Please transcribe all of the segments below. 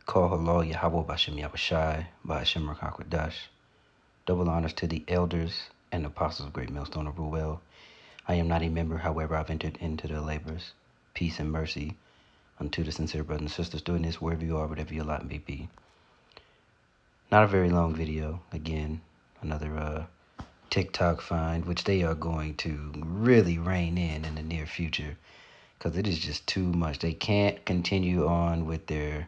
Call Halal Yahweh Bashem Yahushai Bashem Rakakwadash. Double honors to the elders and apostles of Great Millstone of Ruel. I am not a member, however, I've entered into the labors. Peace and mercy unto the sincere brothers and sisters doing this wherever you are, whatever your lot may be. Not a very long video. Again, another TikTok find, which they are going to really rein in the near future, because it is just too much. They can't continue on with their,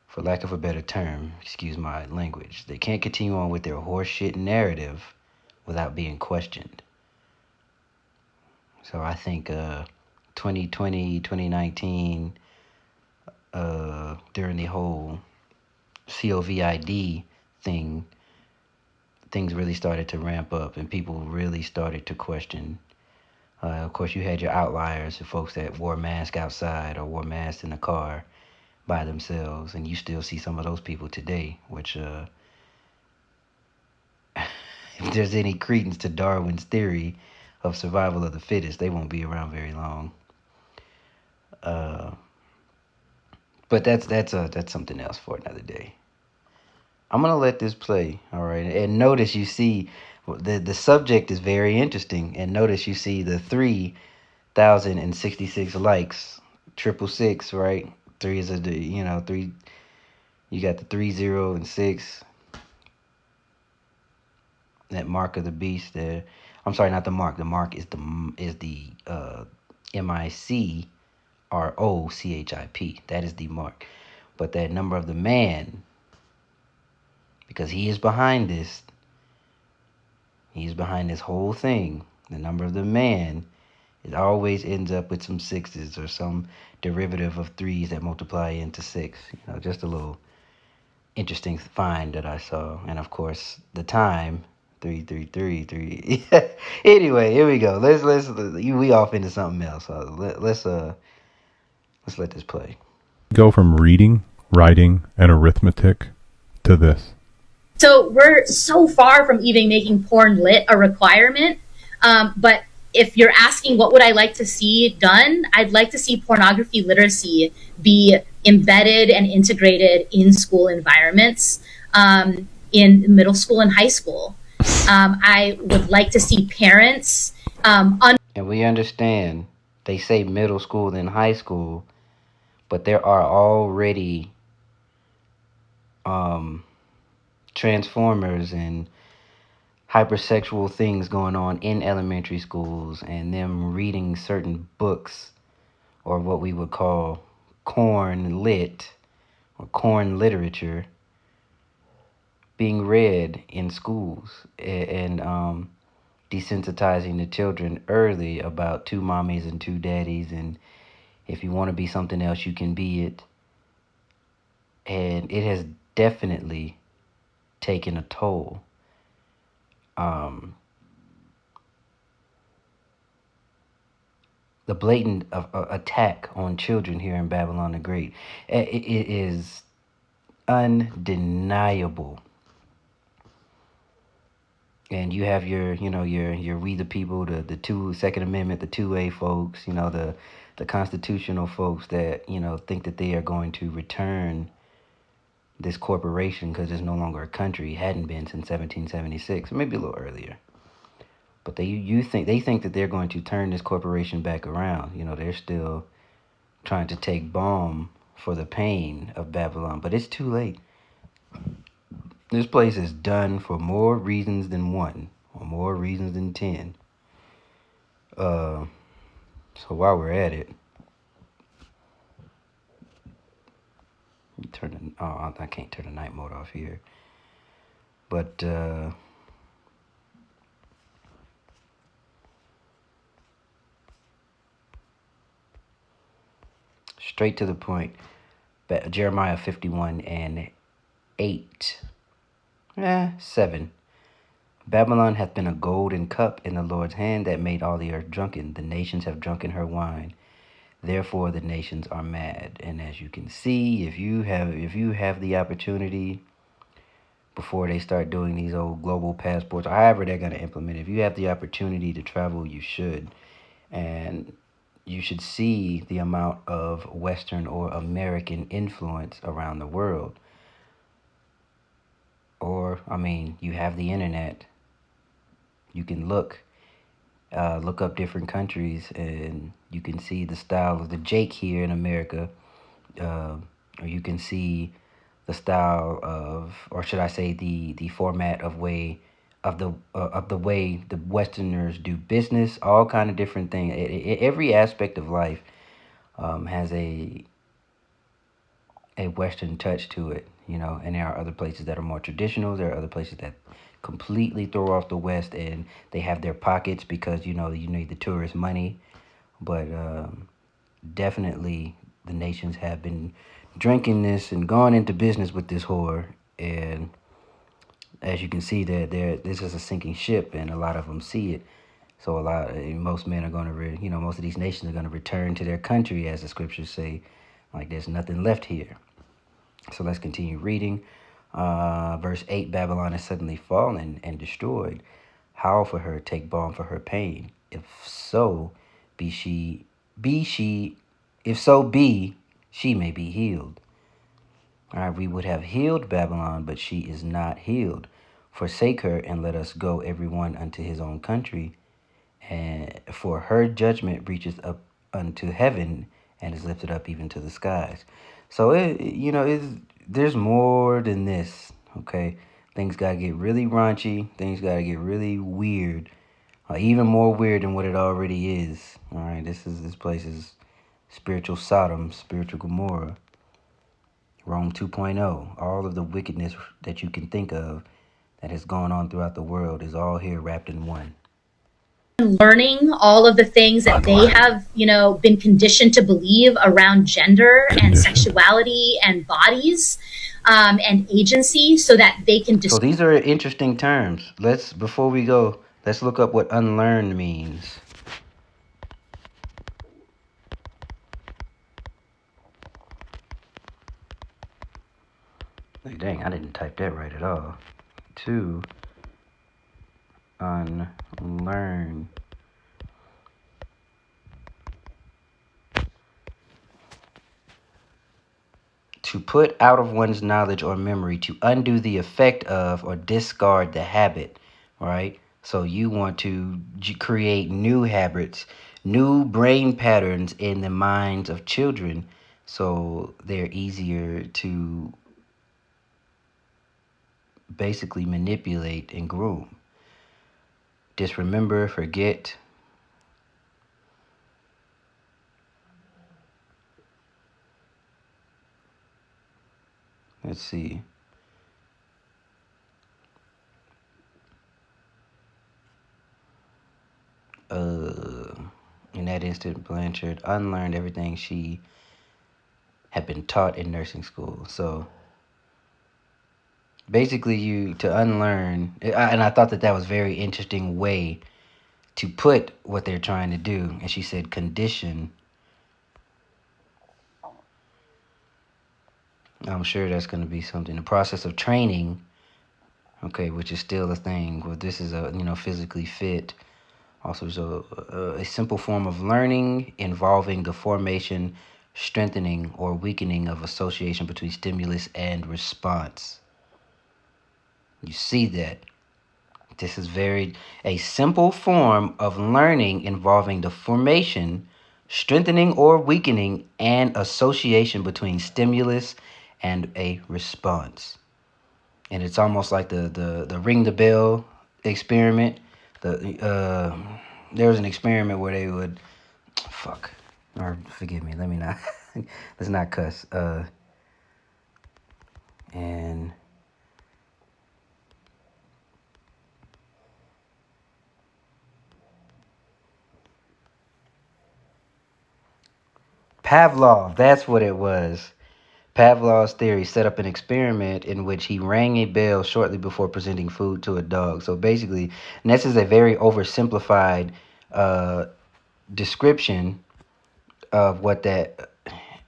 for lack of a better term, excuse my language, they can't continue on with their horseshit narrative without being questioned. So I think 2020, 2019, during the whole COVID thing, things really started to ramp up and people really started to question. Of course, you had your outliers, the folks that wore masks outside or wore masks in the car by themselves, and you still see some of those people today, which if there's any credence to Darwin's theory of survival of the fittest, they won't be around very long. But that's something else for another day. I'm gonna let this play, all right. And notice you see the subject is very interesting. And notice you see the 3,066 likes, 666, right? Three is three. You got the 30 and 6. That mark of the beast there. I'm sorry, not the mark. The mark is the MICROCHIP. That is the mark. But that number of the man, because he is behind this. He's behind this whole thing. The number of the man, it always ends up with some 6s or some derivative of 3s that multiply into 6. Just a little interesting find that I saw. And of course, the time, 333. Anyway, here we go. We off into something else. Let's let this play. Go from reading, writing, and arithmetic to this. So we're so far from even making porn lit a requirement. But if you're asking what would I like to see done, I'd like to see pornography literacy be embedded and integrated in school environments, in middle school and high school. I would like to see parents. And we understand they say middle school then high school, but there are already transformers and hypersexual things going on in elementary schools, and them reading certain books, or what we would call corn lit or corn literature, being read in schools, and desensitizing the children early about 2 mommies and 2 daddies, and if you want to be something else, you can be it. And it has definitely taken a toll. The blatant attack on children here in Babylon the Great, it is undeniable. And you have your We the People, the Second Amendment, the 2A folks, the constitutional folks that think that they are going to return this corporation because it's no longer a country. It hadn't been since 1776, maybe a little earlier. But they think that they're going to turn this corporation back around. They're still trying to take balm for the pain of Babylon, but it's too late. This place is done for more reasons than 1, or more reasons than 10. So while we're at it, I can't turn the night mode off here. But straight to the point. Jeremiah 51:8. 7. Babylon hath been a golden cup in the Lord's hand that made all the earth drunken. The nations have drunken her wine. Therefore the nations are mad. And as you can see, if you have the opportunity, before they start doing these old global passports, or however they're going to implement it, if you have the opportunity to travel, you should. And you should see the amount of Western or American influence around the world. Or, I mean, you have the internet. You can look up different countries, and you can see the style of the Jake here in America, uh, or you can see the style of, or should I say, the format of the way the Westerners do business. All kind of different things. Every aspect of life has a Western touch to it, you know. And there are other places that are more traditional. There are other places that completely throw off the West, and they have their pockets because you need the tourist money. But definitely, the nations have been drinking this and gone into business with this whore. And as you can see, that this is a sinking ship, and a lot of them see it. So most men are going to, most of these nations are going to return to their country, as the scriptures say. Like there's nothing left here. So let's continue reading. Verse 8, Babylon is suddenly fallen and destroyed. Howl for her, take balm for her pain. If so, be she, if so be, she may be healed. All right, we would have healed Babylon, but she is not healed. Forsake her and let us go, everyone unto his own country. And for her judgment reaches up unto heaven and is lifted up even to the skies. So there's more than this. Okay, things gotta get really raunchy. Things gotta get really weird, even more weird than what it already is. All right, this place is spiritual Sodom, spiritual Gomorrah, Rome 2.0. All of the wickedness that you can think of that has gone on throughout the world is all here wrapped in one. Learning all of the things that they have, been conditioned to believe around gender and sexuality and bodies, and agency, so that they can. So these are interesting terms. Before we go, let's look up what unlearn means. Like, dang, I didn't type that right at all. To unlearn. To put out of one's knowledge or memory, to undo the effect of or discard the habit, right? So you want to create new habits, new brain patterns in the minds of children, so they're easier to basically manipulate and groom. Disremember, forget. Let's see. In that instant, Blanchard unlearned everything she had been taught in nursing school. So basically, to unlearn, and I thought that was a very interesting way to put what they're trying to do. And she said condition. I'm sure that's going to be something. The process of training, okay, which is still a thing. Well, this is physically fit. Also, so a simple form of learning involving the formation, strengthening, or weakening of association between stimulus and response. You see that. This is a simple form of learning involving the formation, strengthening, or weakening and association between stimulus and a response. And it's almost like the ring the bell experiment. There was an experiment where they would or forgive me, let me not let's not cuss. And Pavlov, that's what it was. Pavlov's theory set up an experiment in which he rang a bell shortly before presenting food to a dog. So basically, and this is a very oversimplified description of what that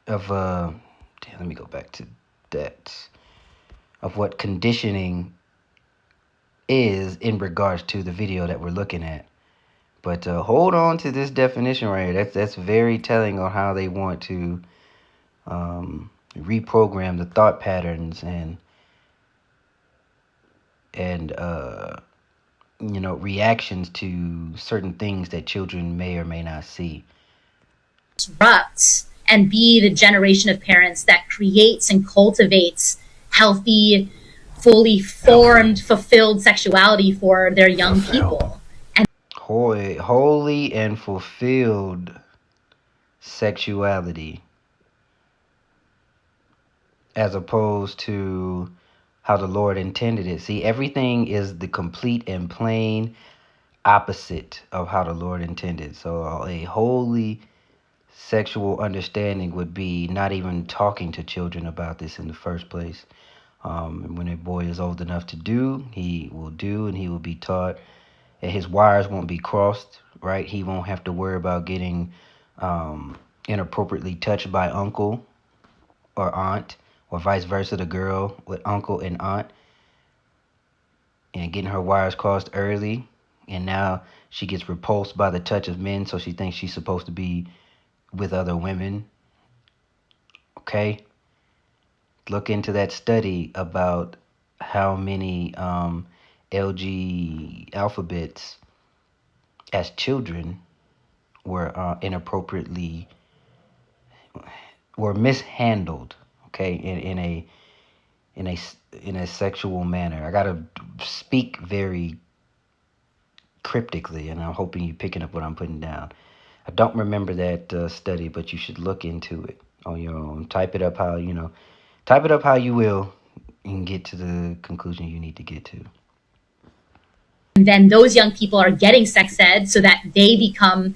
of let me go back to that of what conditioning is in regards to the video that we're looking at. But hold on to this definition right here. That's very telling on how they want to reprogram the thought patterns and reactions to certain things that children may or may not see. Disrupts and be the generation of parents that creates and cultivates healthy, fully formed, fulfilled sexuality for their young people. And Holy and fulfilled sexuality, as opposed to how the Lord intended it. See, everything is the complete and plain opposite of how the Lord intended. So a holy sexual understanding would be not even talking to children about this in the first place. When a boy is old enough to do, he will do, and he will be taught, and his wires won't be crossed, right? He won't have to worry about getting inappropriately touched by uncle or aunt, or vice versa, the girl with uncle and aunt, and getting her wires crossed early. And now she gets repulsed by the touch of men, so she thinks she's supposed to be with other women. Okay? Look into that study about how many LG alphabets as children were inappropriately were mishandled, okay, in a sexual manner. I gotta speak very cryptically, and I'm hoping you're picking up what I'm putting down. I don't remember that study, but you should look into it on your own. Type it up how you will, and get to the conclusion you need to get to. And then those young people are getting sex ed so that they become,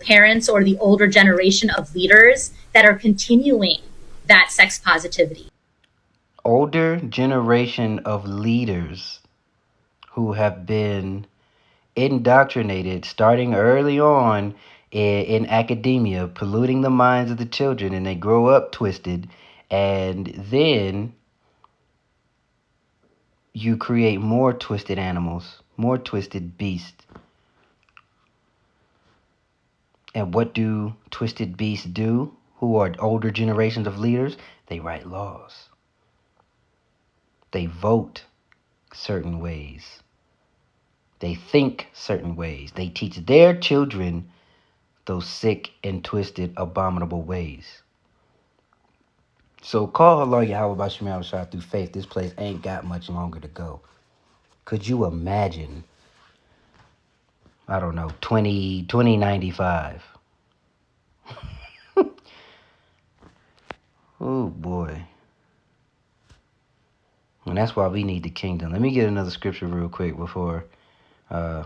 parents or the older generation of leaders that are continuing that sex positivity. Older generation of leaders who have been indoctrinated starting early on in academia, polluting the minds of the children, and they grow up twisted, and then you create more twisted animals, more twisted beasts. And what do twisted beasts do, who are older generations of leaders? They write laws. They vote certain ways. They think certain ways. They teach their children those sick and twisted, abominable ways. So call Allah Yahweh Bashim Al through faith. This place ain't got much longer to go. Could you imagine, I don't know, 2095? Oh boy. And that's why we need the kingdom. Let me get another scripture real quick before. It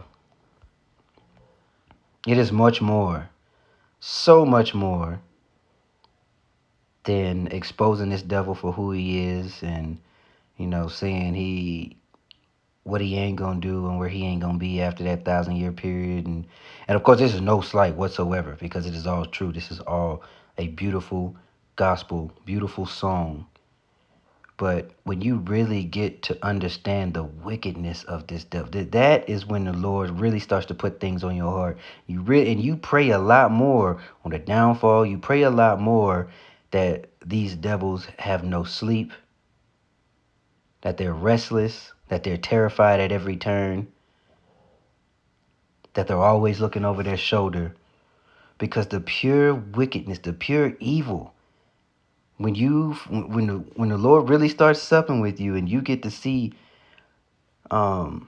is much more, so much more, than exposing this devil for who he is, and saying what he ain't gonna do and where he ain't gonna be after that 1,000-year period. And of course, this is no slight whatsoever, because it is all true. This is all a beautiful gospel, beautiful song. But when you really get to understand the wickedness of this devil, that is when the Lord really starts to put things on your heart. You pray a lot more on the downfall. You pray a lot more that these devils have no sleep, that they're restless, that they're terrified at every turn, that they're always looking over their shoulder. Because the pure wickedness, the pure evil, when the Lord really starts supping with you, and you get to see when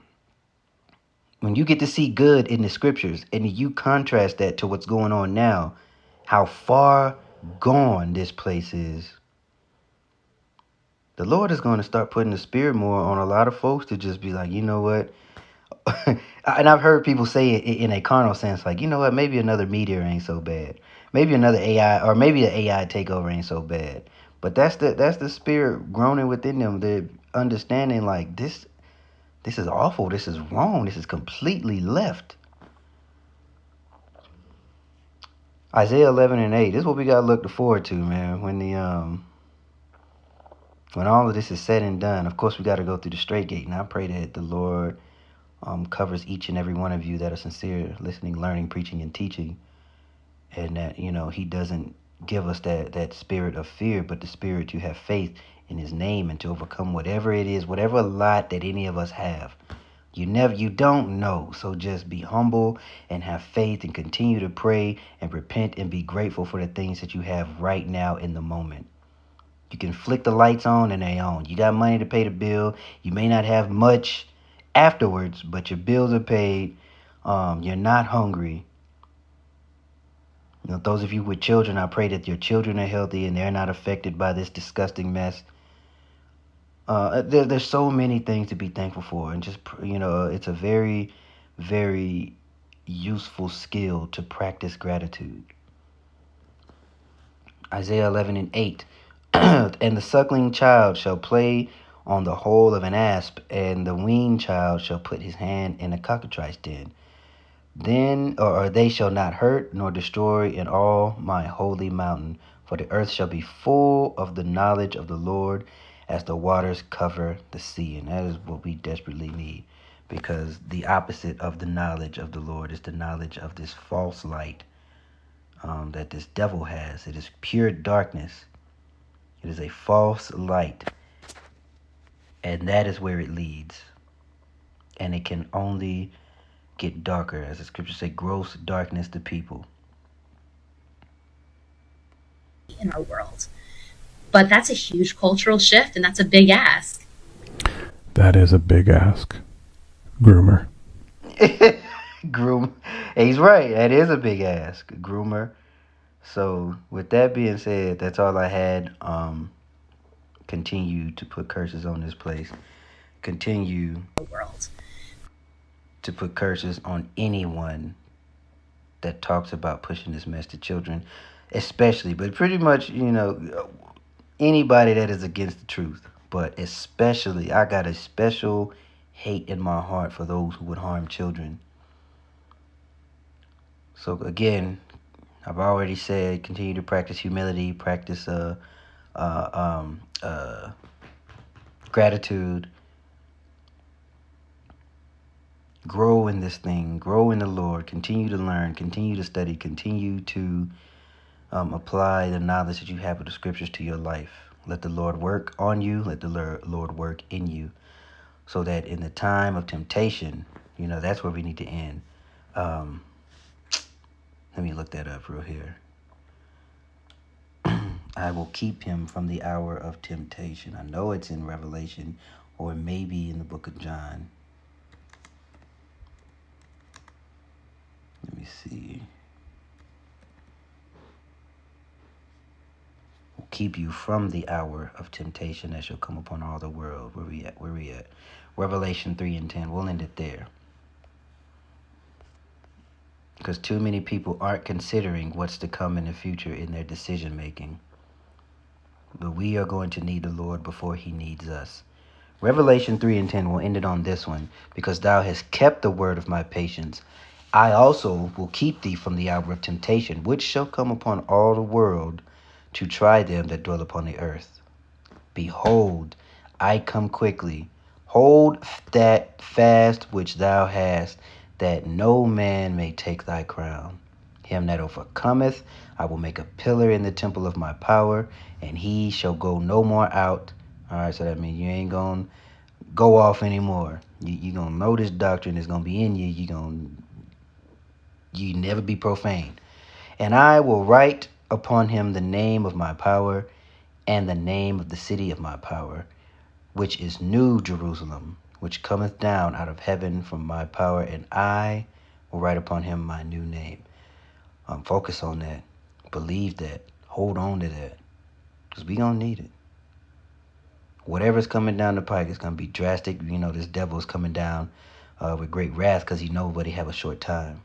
you get to see good in the scriptures, and you contrast that to what's going on now, how far gone this place is, the Lord is going to start putting the spirit more on a lot of folks to just be like, you know what? And I've heard people say it in a carnal sense, like, you know what? Maybe another meteor ain't so bad. Maybe another AI, or maybe the AI takeover ain't so bad. But that's the spirit groaning within them. They're understanding, like, this is awful. This is wrong. This is completely left. Isaiah 11:8. This is what we gotta look forward to, man. When all of this is said and done, of course we got to go through the straight gate. And I pray that the Lord covers each and every one of you that are sincere, listening, learning, preaching, and teaching. And that, he doesn't give us that spirit of fear, but the spirit to have faith in his name and to overcome whatever it is, whatever lot that any of us have. You don't know. So just be humble and have faith and continue to pray and repent and be grateful for the things that you have right now in the moment. You can flick the lights on and they on. You got money to pay the bill. You may not have much afterwards, but your bills are paid. You're not hungry. Those of you with children, I pray that your children are healthy and they're not affected by this disgusting mess. There's so many things to be thankful for, and just it's a very, very useful skill to practice gratitude. Isaiah 11:8, and the suckling child shall play on the hole of an asp, and the weaned child shall put his hand in a cockatrice den. Then or they shall not hurt nor destroy in all my holy mountain, for the earth shall be full of the knowledge of the Lord as the waters cover the sea. And that is what we desperately need, because the opposite of the knowledge of the Lord is the knowledge of this false light that this devil has. It is pure darkness. It is a false light, and that is where it leads. And it can only get darker, as the scriptures say, gross darkness to people in our world. But that's a huge cultural shift, and that's a big ask. That is a big ask. Groomer. Groom, he's right, that is a big ask, groomer. So with that being said, that's all I had. Continue to put curses on this place. Continue World. To put curses on anyone that talks about pushing this mess to children, especially, but pretty much, anybody that is against the truth. But especially, I got a special hate in my heart for those who would harm children. So again, I've already said, continue to practice humility, practice gratitude, grow in this thing, grow in the Lord, continue to learn, continue to study, continue to apply the knowledge that you have of the scriptures to your life. Let the Lord work on you, let the Lord work in you, so that in the time of temptation, that's where we need to end. Let me look that up real here. I will keep him from the hour of temptation. I know it's in Revelation, or maybe in the book of John. Let me see. Will keep you from the hour of temptation that shall come upon all the world. Where we at? Revelation 3:10. We'll end it there. Because too many people aren't considering what's to come in the future in their decision making. But we are going to need the Lord before he needs us. Revelation 3:10, will end it on this one. Because thou hast kept the word of my patience, I also will keep thee from the hour of temptation, which shall come upon all the world to try them that dwell upon the earth. Behold, I come quickly. Hold that fast which thou hast, that no man may take thy crown. Him that overcometh, I will make a pillar in the temple of my power, and he shall go no more out. All right, so that means you ain't going to go off anymore. You're going to know this doctrine is going to be in you. You never be profane. And I will write upon him the name of my power and the name of the city of my power, which is New Jerusalem, which cometh down out of heaven from my power, and I will write upon him my new name. Focus on that. Believe that. Hold on to that. Because we going to need it. Whatever's coming down the pike is going to be drastic. This devil is coming down with great wrath, because he knows but he have a short time.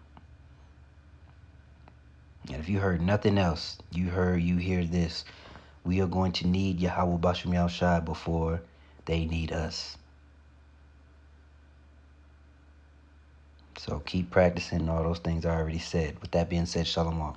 And if you heard nothing else, you hear this. We are going to need Yahweh Bashem Yahushai before they need us. So keep practicing all those things I already said. With that being said, Shalom.